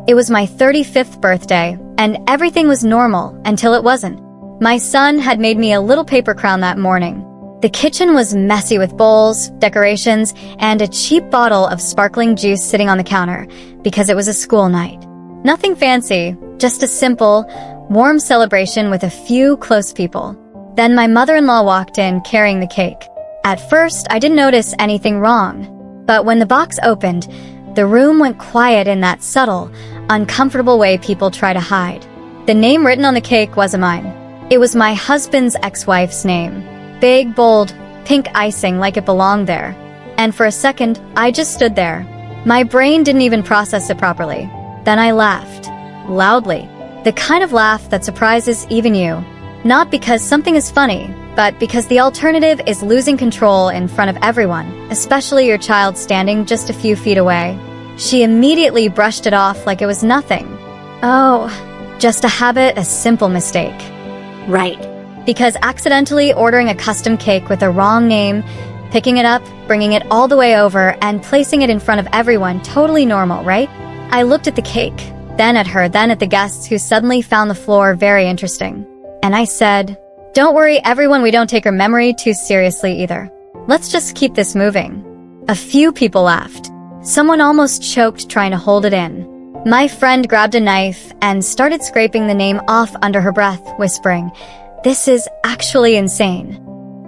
It was my 35th birthday, and everything was normal until it wasn't. My son had made me a little paper crown that morning. The kitchen was messy with bowls, decorations, and a cheap bottle of sparkling juice sitting on the counter because it was a school night. Nothing fancy, just a simple, warm celebration with a few close people. Then my mother-in-law walked in carrying the cake. At first, I didn't notice anything wrong, but when the box opened, the room went quiet in that subtle, uncomfortable way people try to hide. The name written on the cake wasn't mine. It was my husband's ex-wife's name. Big, bold, pink icing like it belonged there. And for a second, I just stood there. My brain didn't even process it properly. Then I laughed. Loudly. The kind of laugh that surprises even you. Not because something is funny, but because the alternative is losing control in front of everyone, especially your child standing just a few feet away. She immediately brushed it off like it was nothing. Oh, just a habit, a simple mistake. Right. Because accidentally ordering a custom cake with a wrong name, picking it up, bringing it all the way over, and placing it in front of everyone, totally normal, right? I looked at the cake, then at her, then at the guests who suddenly found the floor very interesting. And I said, "Don't worry, everyone, we don't take her memory too seriously either. Let's just keep this moving." A few people laughed. Someone almost choked trying to hold it in. My friend grabbed a knife and started scraping the name off under her breath, whispering, "This is actually insane."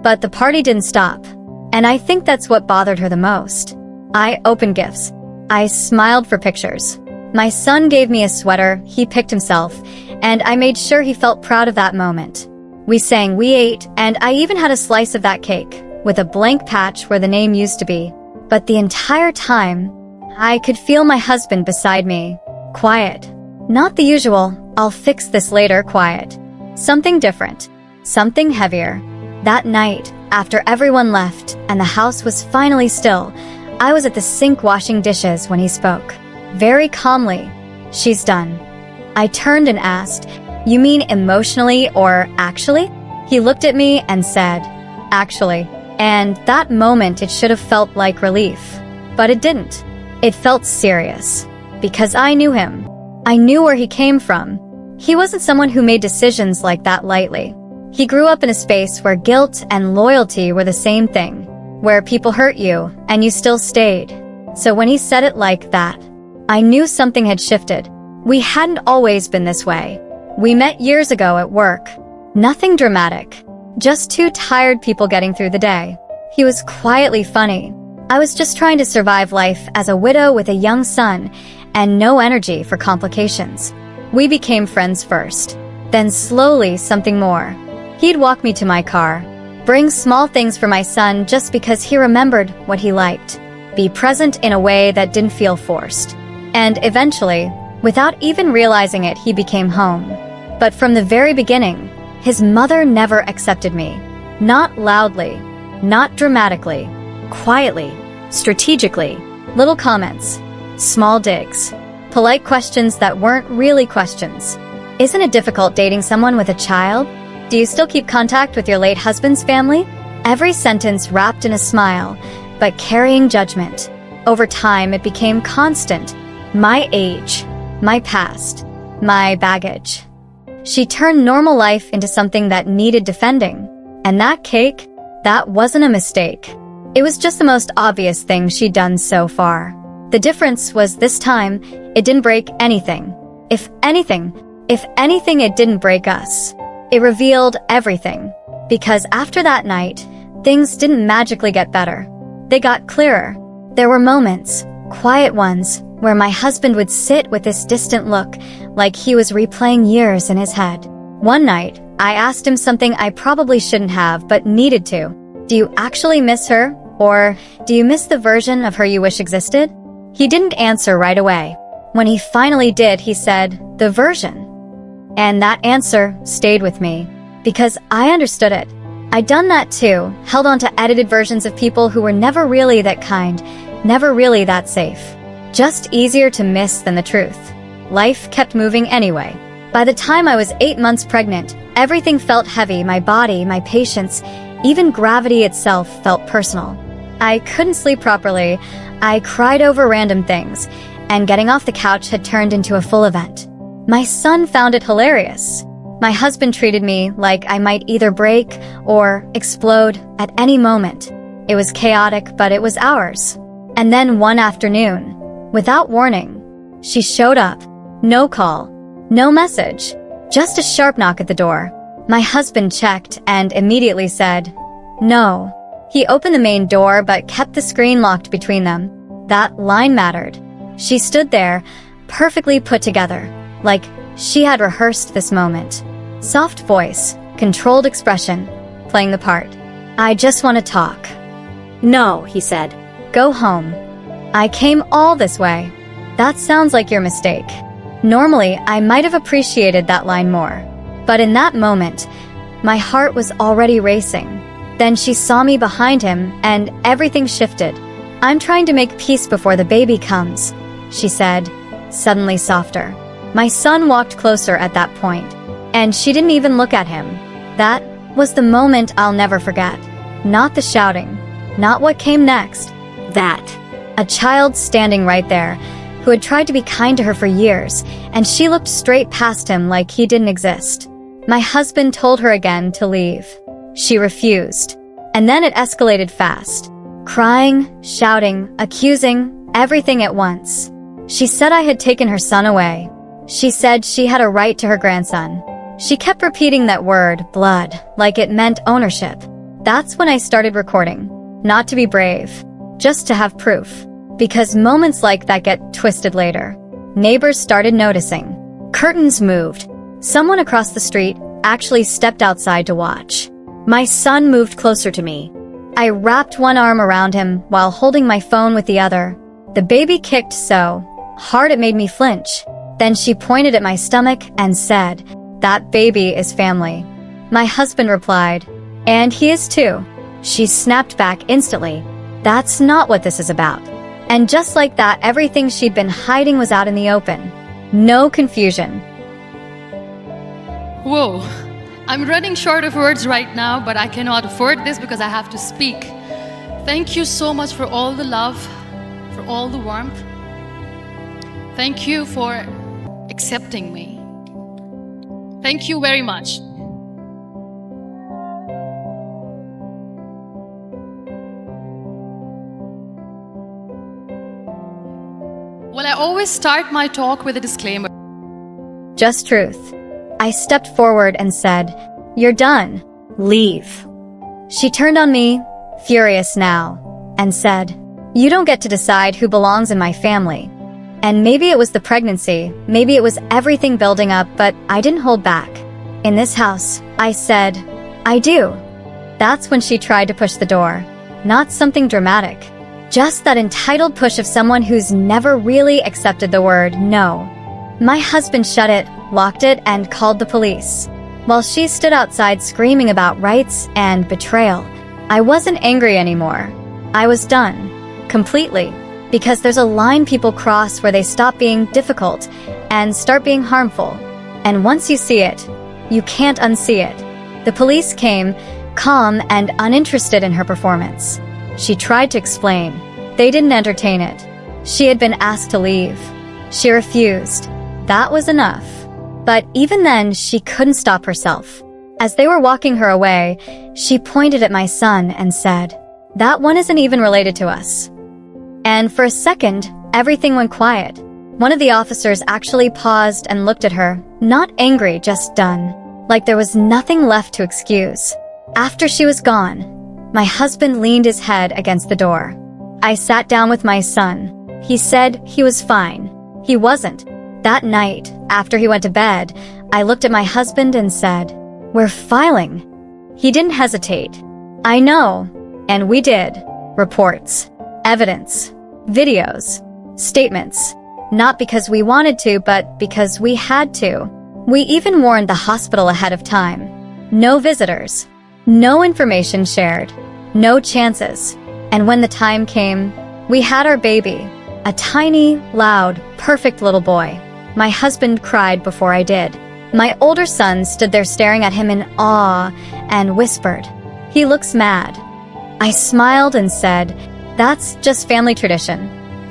But the party didn't stop, and I think that's what bothered her the most. I opened gifts. I smiled for pictures. My son gave me a sweater he picked himself, and I made sure he felt proud of that moment. We sang, we ate, and I even had a slice of that cake, with a blank patch where the name used to be. But the entire time, I could feel my husband beside me. Quiet. Not the usual, "I'll fix this later" quiet. Something different. Something heavier. That night, after everyone left and the house was finally still, I was at the sink washing dishes when he spoke. Very calmly, "She's done." I turned and asked, "You mean emotionally or actually?" He looked at me and said, "Actually." And that moment it should have felt like relief. But it didn't. It felt serious. Because I knew him. I knew where he came from. He wasn't someone who made decisions like that lightly. He grew up in a space where guilt and loyalty were the same thing. Where people hurt you, and you still stayed. So when he said it like that, I knew something had shifted. We hadn't always been this way. We met years ago at work. Nothing dramatic. Just two tired people getting through the day. He was quietly funny. I was just trying to survive life as a widow with a young son, and no energy for complications. We became friends first. Then slowly something more. He'd walk me to my car, bring small things for my son just because he remembered what he liked, be present in a way that didn't feel forced. And eventually, without even realizing it, he became home. But from the very beginning, his mother never accepted me. Not loudly, not dramatically, quietly, strategically, little comments, small digs, polite questions that weren't really questions. Isn't it difficult dating someone with a child? Do you still keep contact with your late husband's family? Every sentence wrapped in a smile, but carrying judgment. Over time, it became constant. My age, my past, my baggage. She turned normal life into something that needed defending. And that cake, that wasn't a mistake. It was just the most obvious thing she'd done so far. The difference was this time, it didn't break anything. If anything, it didn't break us. It revealed everything. Because after that night, things didn't magically get better. They got clearer. There were moments, quiet ones, where my husband would sit with this distant look, like he was replaying years in his head. One night, I asked him something I probably shouldn't have, but needed to. Do you actually miss her? Or do you miss the version of her you wish existed? He didn't answer right away. When he finally did, he said, the version. And that answer stayed with me, because I understood it. I'd done that too, held on to edited versions of people who were never really that kind, never really that safe. Just easier to miss than the truth. Life kept moving anyway. By the time I was 8 months pregnant, everything felt heavy, my body, my patience, even gravity itself felt personal. I couldn't sleep properly, I cried over random things, and getting off the couch had turned into a full event. My son found it hilarious. My husband treated me like I might either break or explode at any moment. It was chaotic, but it was ours. And then one afternoon, without warning, she showed up. No call, no message, just a sharp knock at the door. My husband checked and immediately said, "No." He opened the main door but kept the screen locked between them. That line mattered. She stood there, perfectly put together, like she had rehearsed this moment. Soft voice, controlled expression, playing the part. "I just want to talk." "No," he said. "Go home. I came all this way." "That sounds like your mistake." Normally, I might have appreciated that line more. But in that moment, my heart was already racing. Then she saw me behind him, and everything shifted. "I'm trying to make peace before the baby comes," she said, suddenly softer. My son walked closer at that point, and she didn't even look at him. That was the moment I'll never forget. Not the shouting, not what came next. That. A child standing right there, who had tried to be kind to her for years, and she looked straight past him like he didn't exist. My husband told her again to leave. She refused. And then it escalated fast. Crying, shouting, accusing, everything at once. She said I had taken her son away. She said she had a right to her grandson. She kept repeating that word, blood, like it meant ownership. That's when I started recording. Not to be brave, just to have proof. Because moments like that get twisted later. Neighbors started noticing. Curtains moved. Someone across the street actually stepped outside to watch. My son moved closer to me. I wrapped one arm around him while holding my phone with the other. The baby kicked so hard it made me flinch. Then she pointed at my stomach and said, "That baby is family." My husband replied, "And he is too." She snapped back instantly. "That's not what this is about." And just like that, everything she'd been hiding was out in the open. No confusion. Whoa, I'm running short of words right now, but I cannot afford this because I have to speak. Thank you so much for all the love, for all the warmth. Thank you for accepting me. Thank you very much. Well, I always start my talk with a disclaimer. Just truth. I stepped forward and said, "You're done. Leave." She turned on me, furious now, and said, "You don't get to decide who belongs in my family." And maybe it was the pregnancy, maybe it was everything building up, but I didn't hold back. In this house, I said, "I do." That's when she tried to push the door. Not something dramatic. Just that entitled push of someone who's never really accepted the word no. My husband shut it, locked it, and called the police. While she stood outside screaming about rights and betrayal, I wasn't angry anymore. I was done. Completely. Because there's a line people cross where they stop being difficult and start being harmful. And once you see it, you can't unsee it. The police came, calm and uninterested in her performance. She tried to explain. They didn't entertain it. She had been asked to leave. She refused. That was enough. But even then, she couldn't stop herself. As they were walking her away, she pointed at my son and said, "That one isn't even related to us." And for a second, everything went quiet. One of the officers actually paused and looked at her, not angry, just done. Like there was nothing left to excuse. After she was gone, my husband leaned his head against the door. I sat down with my son. He said he was fine. He wasn't. That night, after he went to bed, I looked at my husband and said, "We're filing." He didn't hesitate. "I know." And we did. Reports. Evidence. Videos. Statements. Not because we wanted to, but because we had to. We even warned the hospital ahead of time. No visitors. No information shared. No chances. And when the time came, we had our baby. A tiny, loud, perfect little boy. My husband cried before I did. My older son stood there staring at him in awe and whispered, "He looks mad." I smiled and said, "That's just family tradition.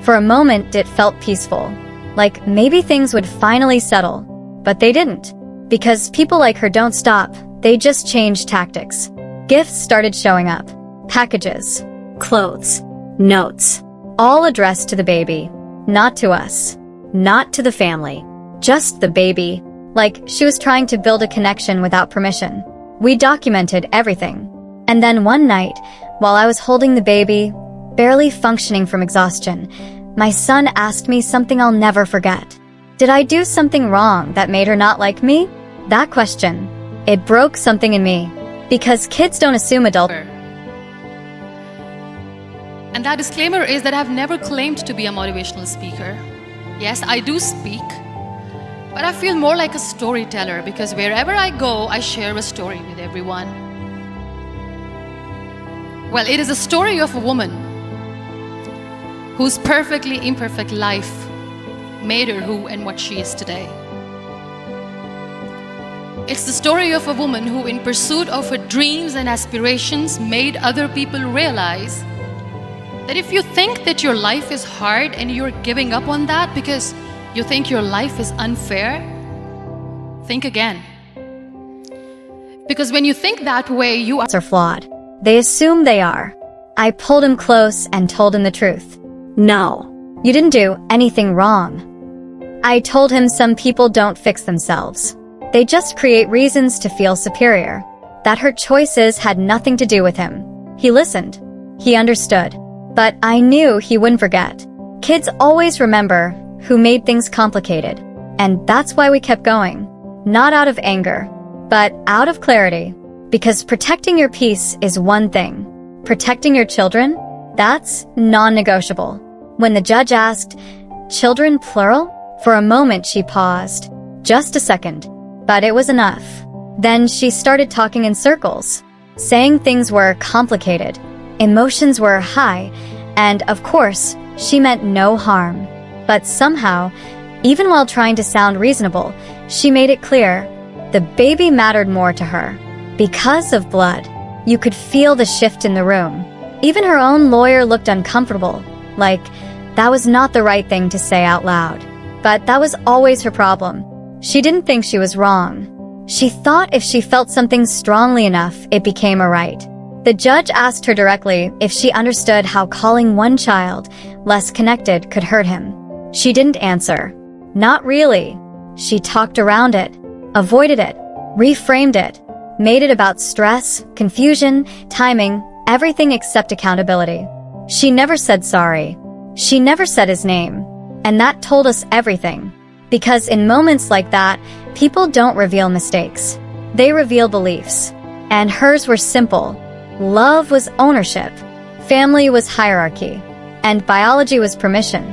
For a moment, it felt peaceful, like maybe things would finally settle. But they didn't, because people like her don't stop, they just change tactics. Gifts started showing up. Packages. Clothes. Notes. All addressed to the baby. Not to us. Not to the family. Just the baby. Like she was trying to build a connection without permission. We documented everything. And then one night, while I was holding the baby, barely functioning from exhaustion, my son asked me something I'll never forget. Did I do something wrong that made her not like me? That question, it broke something in me. Because kids don't assume adults. And that disclaimer is that I've never claimed to be a motivational speaker. Yes, I do speak, but I feel more like a storyteller because wherever I go, I share a story with everyone. Well, it is a story of a woman whose perfectly imperfect life made her who and what she is today. It's the story of a woman who, in pursuit of her dreams and aspirations, made other people realize that if you think that your life is hard and you're giving up on that because you think your life is unfair, think again. Because when you think that way, you are flawed. They assume they are. I pulled him close and told him the truth. No, you didn't do anything wrong. I told him some people don't fix themselves. They just create reasons to feel superior. That her choices had nothing to do with him. He listened. He understood. But I knew he wouldn't forget. Kids always remember who made things complicated. And that's why we kept going. Not out of anger, but out of clarity. Because protecting your peace is one thing. Protecting your children? That's non-negotiable. When the judge asked, "Children plural?" For a moment she paused. Just a second. But it was enough. Then she started talking in circles. Saying things were complicated. Emotions were high. And of course, she meant no harm. But somehow, even while trying to sound reasonable, she made it clear the baby mattered more to her. Because of blood. You could feel the shift in the room. Even her own lawyer looked uncomfortable. Like, that was not the right thing to say out loud. But that was always her problem. She didn't think she was wrong. She thought if she felt something strongly enough, it became a right. The judge asked her directly if she understood how calling one child less connected could hurt him. She didn't answer. Not really. She talked around it, avoided it, reframed it, made it about stress, confusion, timing, everything except accountability. She never said sorry. She never said his name. And that told us everything. Because in moments like that, people don't reveal mistakes. They reveal beliefs. And hers were simple. Love was ownership. Family was hierarchy. And biology was permission.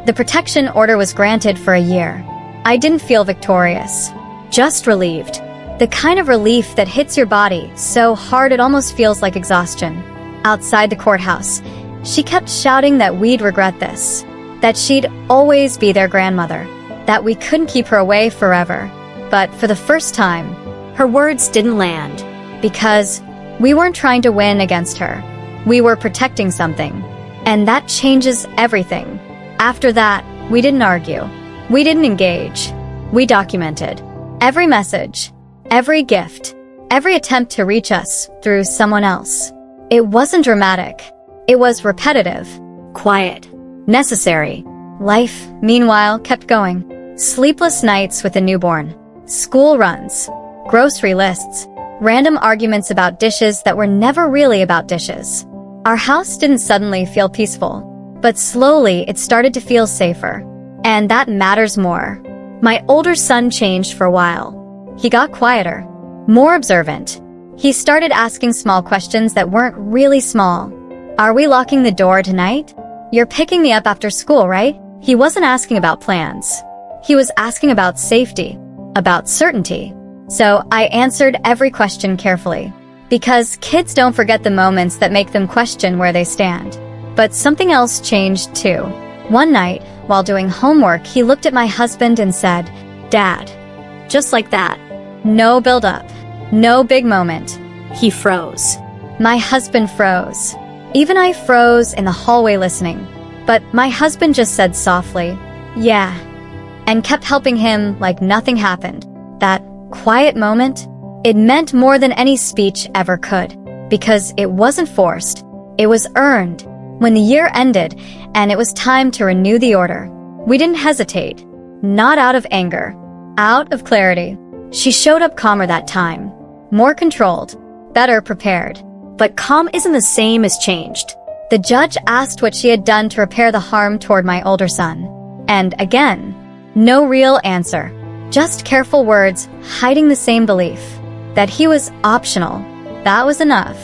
The protection order was granted for a year. I didn't feel victorious. Just relieved. The kind of relief that hits your body so hard it almost feels like exhaustion. Outside the courthouse, she kept shouting that we'd regret this. That she'd always be their grandmother. That we couldn't keep her away forever. But for the first time, her words didn't land. Because we weren't trying to win against her. We were protecting something. And that changes everything. After that, we didn't argue. We didn't engage. We documented. Every message. Every gift. Every attempt to reach us through someone else. It wasn't dramatic. It was repetitive. Quiet. Necessary. Life, meanwhile, kept going. Sleepless nights with a newborn. School runs. Grocery lists. Random arguments about dishes that were never really about dishes. Our house didn't suddenly feel peaceful. But slowly, it started to feel safer. And that matters more. My older son changed for a while. He got quieter. More observant. He started asking small questions that weren't really small. Are we locking the door tonight? You're picking me up after school, right? He wasn't asking about plans. He was asking about safety, about certainty. So I answered every question carefully. Because kids don't forget the moments that make them question where they stand. But something else changed too. One night, while doing homework, he looked at my husband and said, "Dad." Just like that. No build-up. No big moment. He froze. My husband froze. Even I froze in the hallway listening. But my husband just said softly, "Yeah," and kept helping him like nothing happened. That quiet moment, it meant more than any speech ever could, because it wasn't forced, it was earned. When the year ended and it was time to renew the order, we didn't hesitate, not out of anger, out of clarity. She showed up calmer that time, more controlled, better prepared. But calm isn't the same as changed. The judge asked what she had done to repair the harm toward my older son. And again, no real answer. Just careful words hiding the same belief that he was optional. That was enough.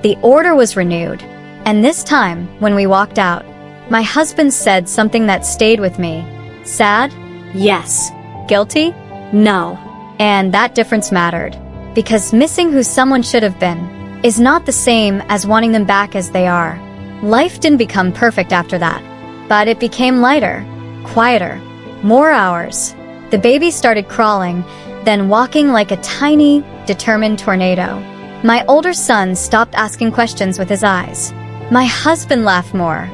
The order was renewed. And this time, when we walked out, my husband said something that stayed with me. Sad? Yes. Guilty? No. And that difference mattered. Because missing who someone should have been is not the same as wanting them back as they are. Life didn't become perfect after that, but it became lighter, quieter, more hours. The baby started crawling, then walking like a tiny, determined tornado. My older son stopped asking questions with his eyes. My husband laughed more.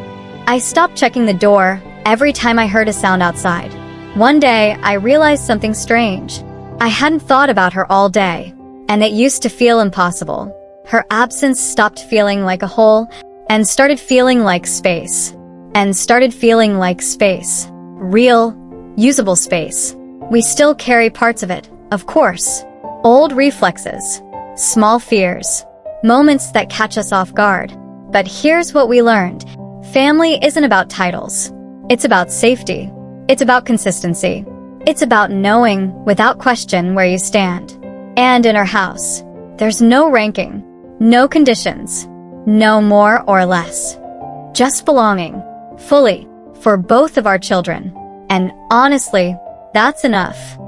I stopped checking the door every time I heard a sound outside. One day, I realized something strange. I hadn't thought about her all day, and it used to feel impossible. Her absence stopped feeling like a hole and started feeling like space. And started feeling like space. Real, usable space. We still carry parts of it, of course. Old reflexes, small fears, moments that catch us off guard. But here's what we learned. Family isn't about titles. It's about safety. It's about consistency. It's about knowing, without question, where you stand. And in our house, there's no ranking, no conditions, no more or less. Just belonging, fully, for both of our children. And honestly, that's enough.